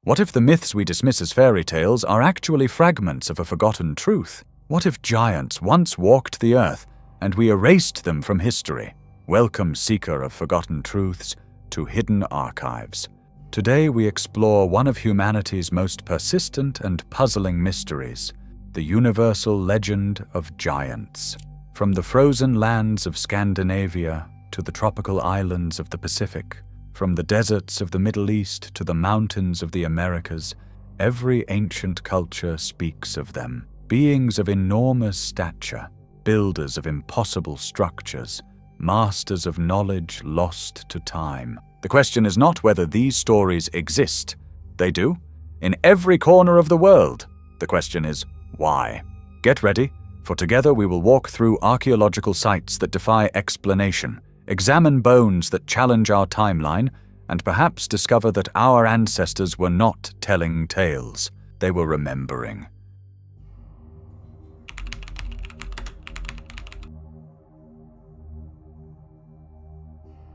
What if the myths we dismiss as fairy tales are actually fragments of a forgotten truth? What if giants once walked the earth and we erased them from history? Welcome, seeker of forgotten truths, to Hidden Archives. Today we explore one of humanity's most persistent and puzzling mysteries, the universal legend of giants. From the frozen lands of Scandinavia to the tropical islands of the Pacific, from the deserts of the Middle East to the mountains of the Americas, every ancient culture speaks of them. Beings of enormous stature, builders of impossible structures, masters of knowledge lost to time. The question is not whether these stories exist. They do, in every corner of the world. The question is, why? Get ready, for together we will walk through archaeological sites that defy explanation, examine bones that challenge our timeline, and perhaps discover that our ancestors were not telling tales. They were remembering.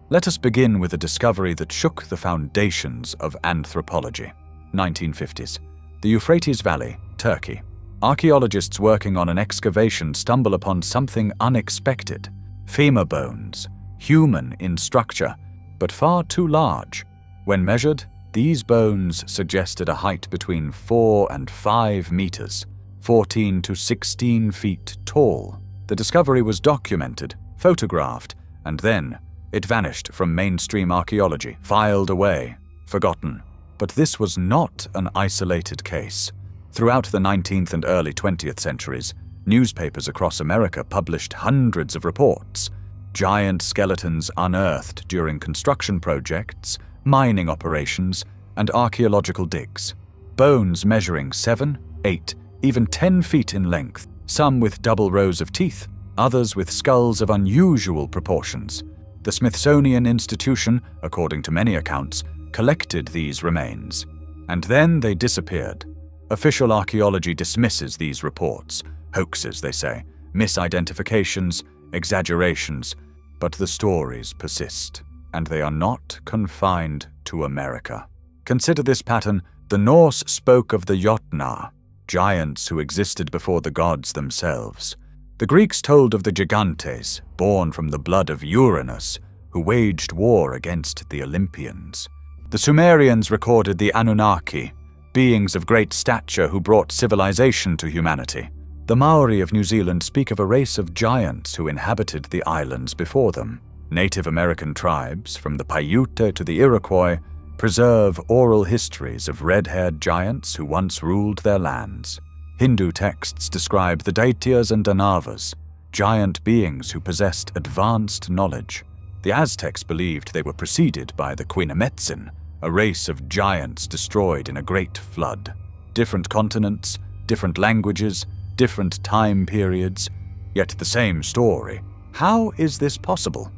Let us begin with a discovery that shook the foundations of anthropology. 1950s. The Euphrates Valley, Turkey. Archaeologists working on an excavation stumble upon something unexpected. Femur bones, human in structure, but far too large. When measured, these bones suggested a height between 4 and 5 meters, 14 to 16 feet tall. The discovery was documented, photographed, and then it vanished from mainstream archaeology, filed away, forgotten. But this was not an isolated case. Throughout the 19th and early 20th centuries, newspapers across America published hundreds of reports. Giant skeletons unearthed during construction projects, mining operations, and archaeological digs. Bones measuring 7, 8, even 10 feet in length, some with double rows of teeth, others with skulls of unusual proportions. The Smithsonian Institution, according to many accounts, collected these remains. And then they disappeared. Official archaeology dismisses these reports. Hoaxes, they say, misidentifications, exaggerations, but the stories persist, and they are not confined to America. Consider this pattern. The Norse spoke of the Jotnar, giants who existed before the gods themselves. The Greeks told of the Gigantes, born from the blood of Uranus, who waged war against the Olympians. The Sumerians recorded the Anunnaki, beings of great stature who brought civilization to humanity. The Maori of New Zealand speak of a race of giants who inhabited the islands before them. Native American tribes, from the Paiute to the Iroquois, preserve oral histories of red-haired giants who once ruled their lands. Hindu texts describe the Daityas and Danavas, giant beings who possessed advanced knowledge. The Aztecs believed they were preceded by the Quinametzin, a race of giants destroyed in a great flood. Different continents, different languages, different time periods, yet the same story. How is this possible?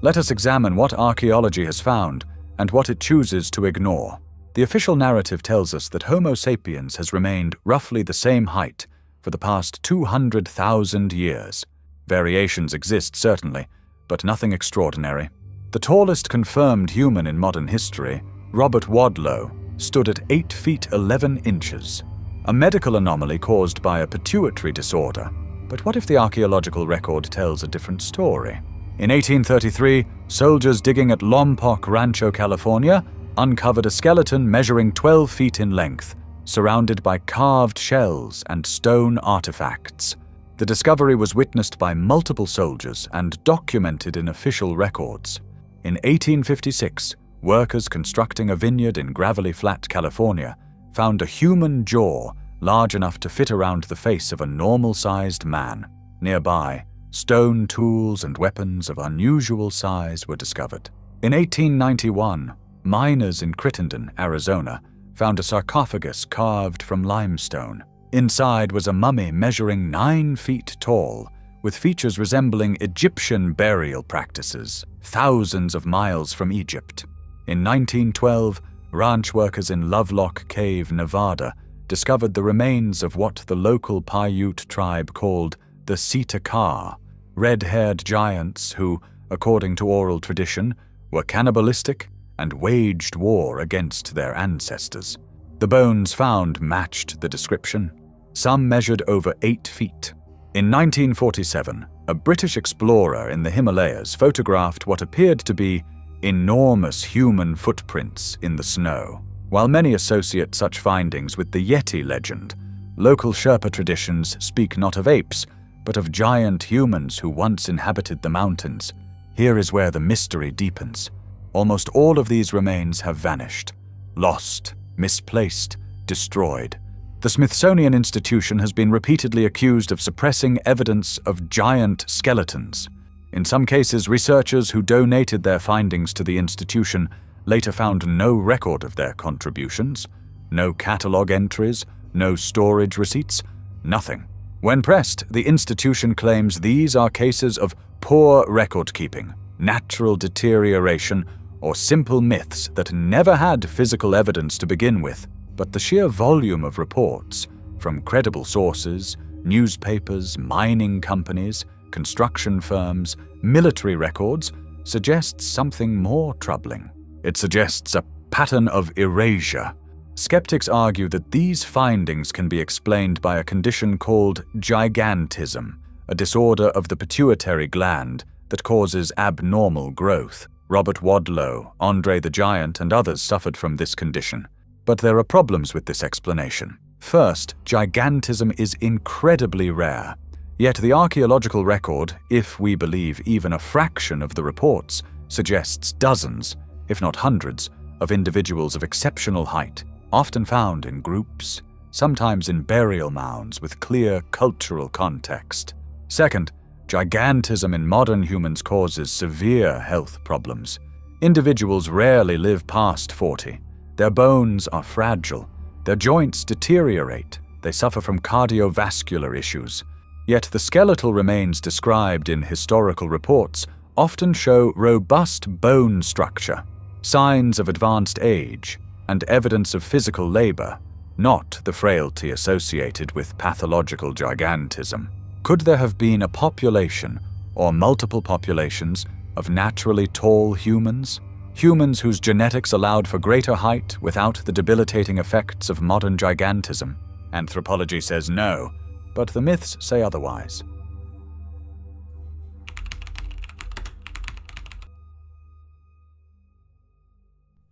Let us examine what archaeology has found and what it chooses to ignore. The official narrative tells us that Homo sapiens has remained roughly the same height for the past 200,000 years. Variations exist, certainly, but nothing extraordinary. The tallest confirmed human in modern history, Robert Wadlow, stood at 8 feet 11 inches, a medical anomaly caused by a pituitary disorder. But what if the archaeological record tells a different story? In 1833, soldiers digging at Lompoc Rancho, California, uncovered a skeleton measuring 12 feet in length, surrounded by carved shells and stone artifacts. The discovery was witnessed by multiple soldiers and documented in official records. In 1856, workers constructing a vineyard in Gravelly Flat, California, found a human jaw large enough to fit around the face of a normal-sized man. Nearby, stone tools and weapons of unusual size were discovered. In 1891, miners in Crittenden, Arizona, found a sarcophagus carved from limestone. Inside was a mummy measuring 9 feet tall, with features resembling Egyptian burial practices, thousands of miles from Egypt. In 1912, ranch workers in Lovelock Cave, Nevada, discovered the remains of what the local Paiute tribe called the Sita-Ka, red-haired giants who, according to oral tradition, were cannibalistic and waged war against their ancestors. The bones found matched the description. Some measured over 8 feet. In 1947, a British explorer in the Himalayas photographed what appeared to be enormous human footprints in the snow. While many associate such findings with the Yeti legend, local Sherpa traditions speak not of apes, but of giant humans who once inhabited the mountains. Here is where the mystery deepens. Almost all of these remains have vanished, lost, misplaced, destroyed. The Smithsonian Institution has been repeatedly accused of suppressing evidence of giant skeletons. In some cases, researchers who donated their findings to the institution later found no record of their contributions, no catalog entries, no storage receipts, nothing. When pressed, the institution claims these are cases of poor record-keeping, natural deterioration, or simple myths that never had physical evidence to begin with. But the sheer volume of reports, from credible sources, newspapers, mining companies, construction firms, military records, suggests something more troubling. It suggests a pattern of erasure. Skeptics argue that these findings can be explained by a condition called gigantism, a disorder of the pituitary gland that causes abnormal growth. Robert Wadlow, Andre the Giant, and others suffered from this condition. But there are problems with this explanation. First, gigantism is incredibly rare. Yet the archaeological record, if we believe even a fraction of the reports, suggests dozens, if not hundreds, of individuals of exceptional height, often found in groups, sometimes in burial mounds with clear cultural context. Second, gigantism in modern humans causes severe health problems. Individuals rarely live past 40. Their bones are fragile. Their joints deteriorate. They suffer from cardiovascular issues. Yet the skeletal remains described in historical reports often show robust bone structure, signs of advanced age, and evidence of physical labor, not the frailty associated with pathological gigantism. Could there have been a population, or multiple populations, of naturally tall humans? Humans whose genetics allowed for greater height without the debilitating effects of modern gigantism? Anthropology says no, but the myths say otherwise.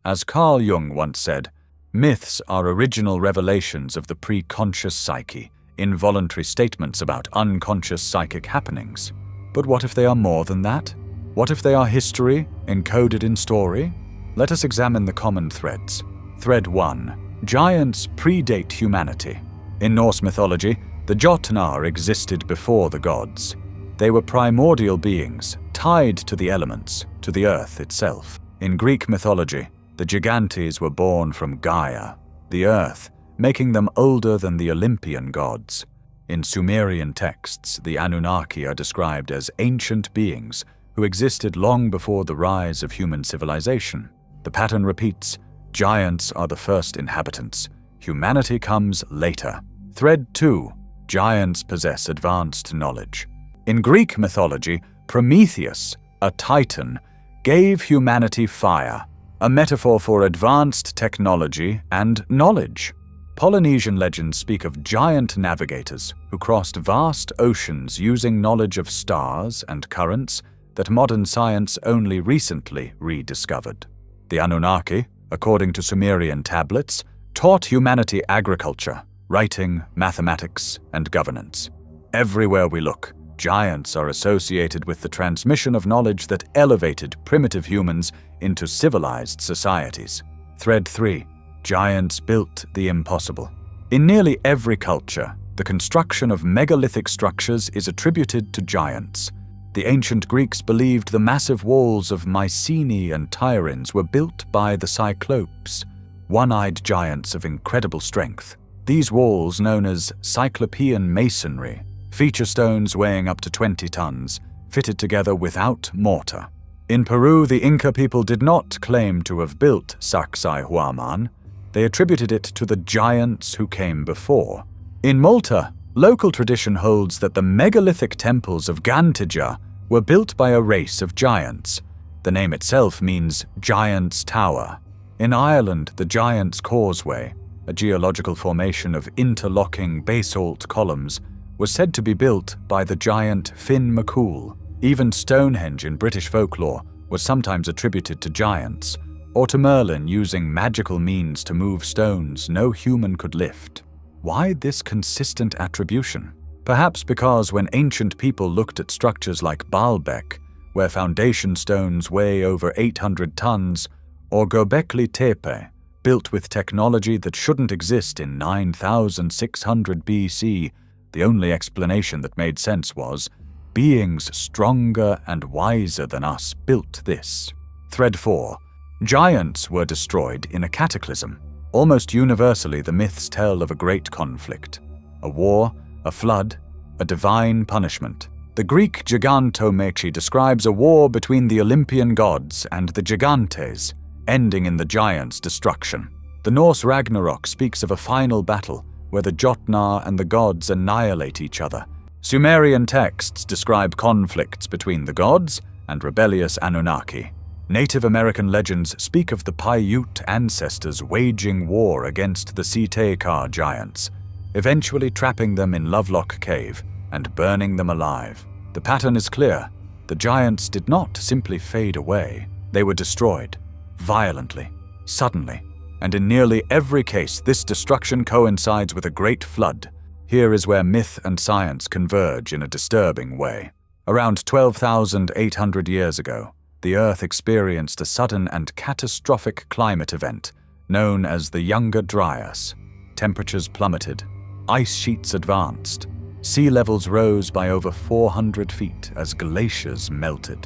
As Carl Jung once said, myths are original revelations of the pre-conscious psyche, involuntary statements about unconscious psychic happenings. But what if they are more than that? What if they are history, encoded in story? Let us examine the common threads. Thread 1. Giants predate humanity. In Norse mythology, the Jotnar existed before the gods. They were primordial beings, tied to the elements, to the earth itself. In Greek mythology, the Gigantes were born from Gaia, the earth, making them older than the Olympian gods. In Sumerian texts, the Anunnaki are described as ancient beings who existed long before the rise of human civilization. The pattern repeats: giants are the first inhabitants. Humanity comes later. Thread 2. Giants possess advanced knowledge. In Greek mythology, Prometheus, a titan, gave humanity fire, a metaphor for advanced technology and knowledge. Polynesian legends speak of giant navigators who crossed vast oceans using knowledge of stars and currents that modern science only recently rediscovered. The Anunnaki, according to Sumerian tablets, taught humanity agriculture, writing, mathematics, and governance. Everywhere we look, giants are associated with the transmission of knowledge that elevated primitive humans into civilized societies. Thread 3. Giants built the impossible. In nearly every culture, the construction of megalithic structures is attributed to giants. The ancient Greeks believed the massive walls of Mycenae and Tiryns were built by the Cyclopes, one-eyed giants of incredible strength. These walls, known as Cyclopean masonry, feature stones weighing up to 20 tons, fitted together without mortar. In Peru, the Inca people did not claim to have built Sacsayhuaman. They attributed it to the giants who came before. In Malta, local tradition holds that the megalithic temples of Gantija were built by a race of giants. The name itself means Giant's Tower. In Ireland, the Giant's Causeway, a geological formation of interlocking basalt columns, was said to be built by the giant Finn McCool. Even Stonehenge in British folklore was sometimes attributed to giants, or to Merlin using magical means to move stones no human could lift. Why this consistent attribution? Perhaps because when ancient people looked at structures like Baalbek, where foundation stones weigh over 800 tons, or Göbekli Tepe, built with technology that shouldn't exist in 9600 BC, the only explanation that made sense was, beings stronger and wiser than us built this. Thread 4. Giants were destroyed in a cataclysm. Almost universally, the myths tell of a great conflict. A war, a flood, a divine punishment. The Greek Gigantes describes a war between the Olympian gods and the Gigantes, ending in the giants' destruction. The Norse Ragnarok speaks of a final battle where the Jotnar and the gods annihilate each other. Sumerian texts describe conflicts between the gods and rebellious Anunnaki. Native American legends speak of the Paiute ancestors waging war against the Sitekar giants, eventually trapping them in Lovelock Cave and burning them alive. The pattern is clear. The giants did not simply fade away. They were destroyed, violently, suddenly, and in nearly every case this destruction coincides with a great flood. Here is where myth and science converge in a disturbing way. Around 12,800 years ago, the Earth experienced a sudden and catastrophic climate event known as the Younger Dryas. Temperatures plummeted, ice sheets advanced, sea levels rose by over 400 feet as glaciers melted.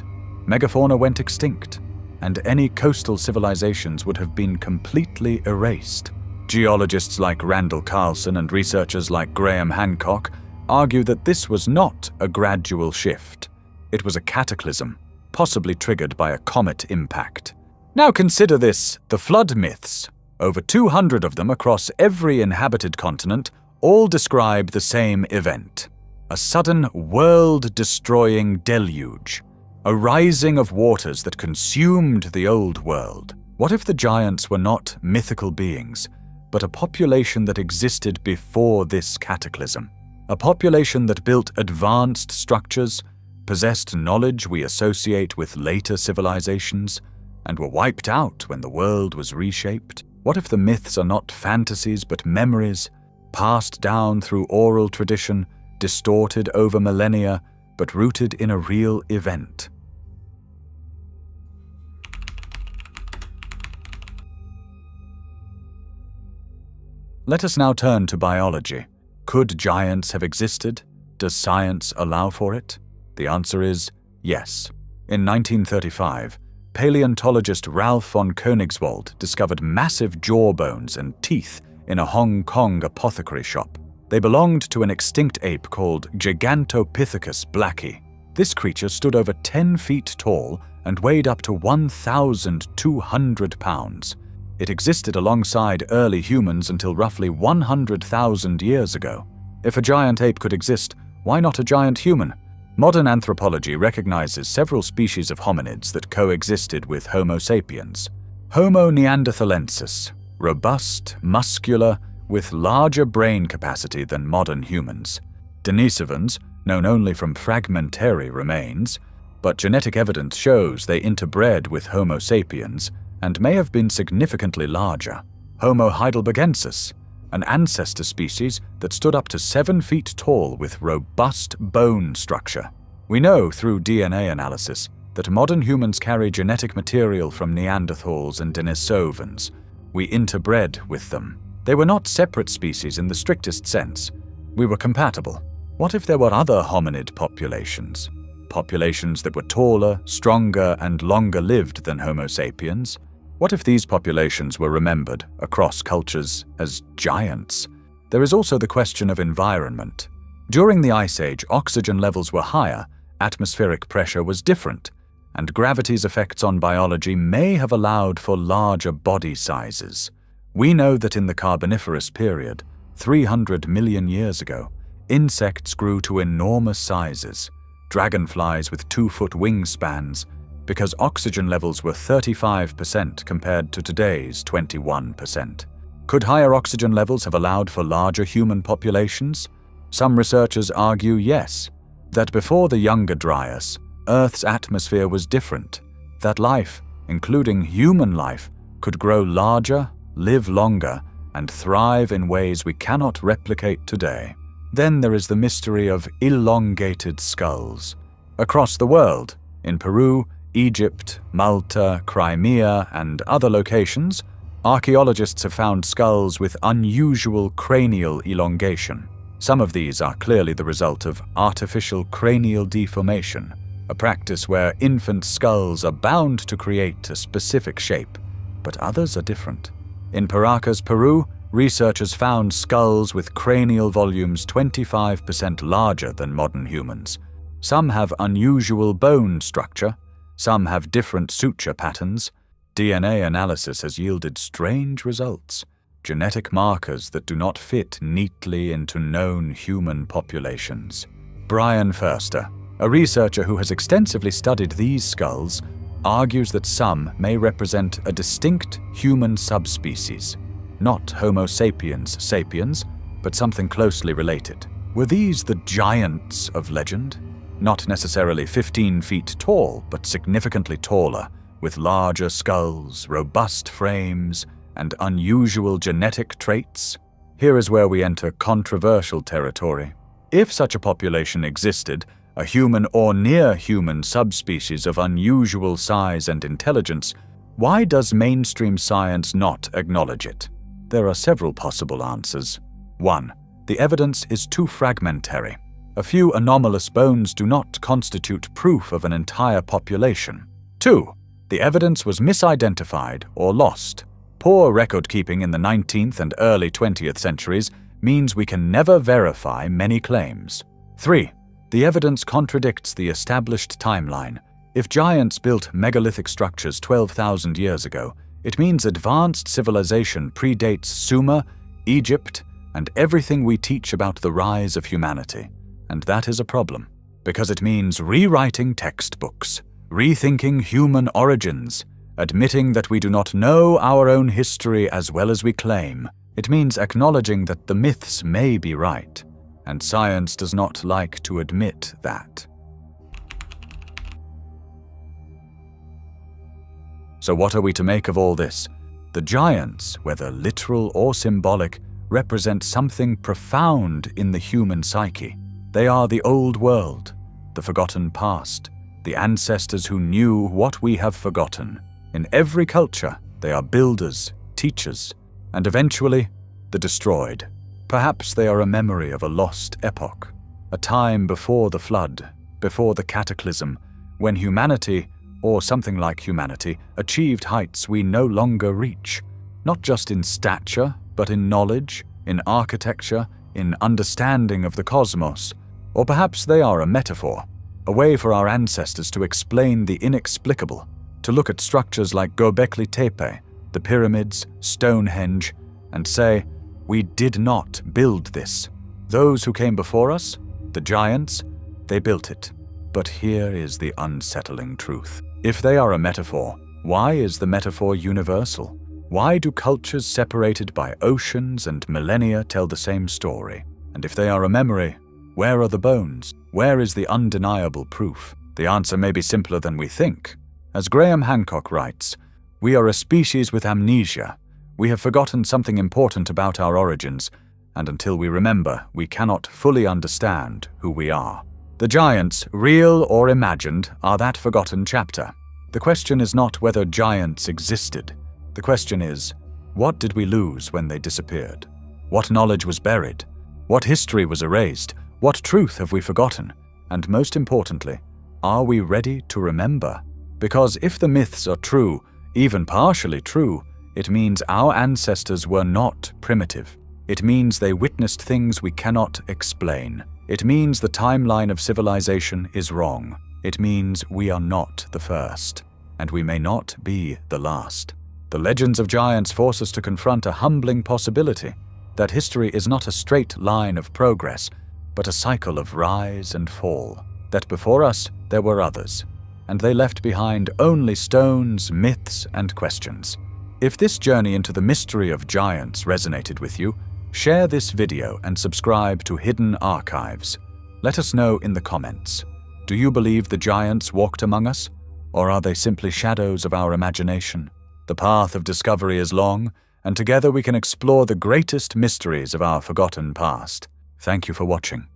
Megafauna went extinct, and any coastal civilizations would have been completely erased. Geologists like Randall Carlson and researchers like Graham Hancock argue that this was not a gradual shift. It was a cataclysm, possibly triggered by a comet impact. Now consider this, the flood myths. Over 200 of them across every inhabited continent all describe the same event. A sudden world-destroying deluge. A rising of waters that consumed the old world. What if the giants were not mythical beings, but a population that existed before this cataclysm? A population that built advanced structures, possessed knowledge we associate with later civilizations, and were wiped out when the world was reshaped? What if the myths are not fantasies but memories, passed down through oral tradition, distorted over millennia, but rooted in a real event? Let us now turn to biology. Could giants have existed? Does science allow for it? The answer is yes. In 1935, paleontologist Ralph von Koenigswald discovered massive jawbones and teeth in a Hong Kong apothecary shop. They belonged to an extinct ape called Gigantopithecus blacki. This creature stood over 10 feet tall and weighed up to 1,200 pounds. It existed alongside early humans until roughly 100,000 years ago. If a giant ape could exist, why not a giant human? Modern anthropology recognizes several species of hominids that coexisted with Homo sapiens. Homo neanderthalensis, robust, muscular, with larger brain capacity than modern humans. Denisovans, known only from fragmentary remains, but genetic evidence shows they interbred with Homo sapiens and may have been significantly larger. Homo heidelbergensis, an ancestor species that stood up to 7 feet tall with robust bone structure. We know through DNA analysis that modern humans carry genetic material from Neanderthals and Denisovans. We interbred with them. They were not separate species in the strictest sense. We were compatible. What if there were other hominid populations? Populations that were taller, stronger, and longer lived than Homo sapiens? What if these populations were remembered across cultures as giants? There is also the question of environment. During the Ice Age, oxygen levels were higher, atmospheric pressure was different, and gravity's effects on biology may have allowed for larger body sizes. We know that in the Carboniferous period, 300 million years ago, insects grew to enormous sizes. dragonflies with 2-foot wingspans, because oxygen levels were 35% compared to today's 21%. Could higher oxygen levels have allowed for larger human populations? Some researchers argue yes, that before the Younger Dryas, Earth's atmosphere was different, that life, including human life, could grow larger, live longer, and thrive in ways we cannot replicate today. Then there is the mystery of elongated skulls. Across the world, in Peru, Egypt, Malta, Crimea, and other locations, archaeologists have found skulls with unusual cranial elongation. Some of these are clearly the result of artificial cranial deformation, a practice where infant skulls are bound to create a specific shape, but others are different. In Paracas, Peru, researchers found skulls with cranial volumes 25% larger than modern humans. Some have unusual bone structure, some have different suture patterns. DNA analysis has yielded strange results, genetic markers that do not fit neatly into known human populations. Brian Furster, a researcher who has extensively studied these skulls, argues that some may represent a distinct human subspecies, not Homo sapiens sapiens, but something closely related. Were these the giants of legend? Not necessarily 15 feet tall, but significantly taller, with larger skulls, robust frames, and unusual genetic traits? Here is where we enter controversial territory. If such a population existed, a human or near-human subspecies of unusual size and intelligence, why does mainstream science not acknowledge it? There are several possible answers. 1. The evidence is too fragmentary. A few anomalous bones do not constitute proof of an entire population. 2. The evidence was misidentified or lost. Poor record-keeping in the 19th and early 20th centuries means we can never verify many claims. 3. The evidence contradicts the established timeline. If giants built megalithic structures 12,000 years ago, it means advanced civilization predates Sumer, Egypt, and everything we teach about the rise of humanity. And that is a problem, because it means rewriting textbooks, rethinking human origins, admitting that we do not know our own history as well as we claim. It means acknowledging that the myths may be right, and science does not like to admit that. So what are we to make of all this? The giants, whether literal or symbolic, represent something profound in the human psyche. They are the old world, the forgotten past, the ancestors who knew what we have forgotten. In every culture, they are builders, teachers, and eventually, the destroyed. Perhaps they are a memory of a lost epoch, a time before the flood, before the cataclysm, when humanity, or something like humanity, achieved heights we no longer reach, not just in stature, but in knowledge, in architecture, in understanding of the cosmos. Or perhaps they are a metaphor, a way for our ancestors to explain the inexplicable, to look at structures like Göbekli Tepe, the pyramids, Stonehenge, and say, we did not build this. Those who came before us, the giants, they built it. But here is the unsettling truth. If they are a metaphor, why is the metaphor universal? Why do cultures separated by oceans and millennia tell the same story? And if they are a memory, where are the bones? Where is the undeniable proof? The answer may be simpler than we think. As Graham Hancock writes, we are a species with amnesia. We have forgotten something important about our origins, and until we remember, we cannot fully understand who we are. The giants, real or imagined, are that forgotten chapter. The question is not whether giants existed. The question is, what did we lose when they disappeared? What knowledge was buried? What history was erased? What truth have we forgotten? And most importantly, are we ready to remember? Because if the myths are true, even partially true, it means our ancestors were not primitive. It means they witnessed things we cannot explain. It means the timeline of civilization is wrong. It means we are not the first, and we may not be the last. The legends of giants force us to confront a humbling possibility, that history is not a straight line of progress, but a cycle of rise and fall. that before us there were others, and they left behind only stones, myths, and questions. If this journey into the mystery of giants resonated with you, share this video and subscribe to Hidden Archives. Let us know in the comments. Do you believe the giants walked among us, or are they simply shadows of our imagination? The path of discovery is long, and together we can explore the greatest mysteries of our forgotten past. Thank you for watching.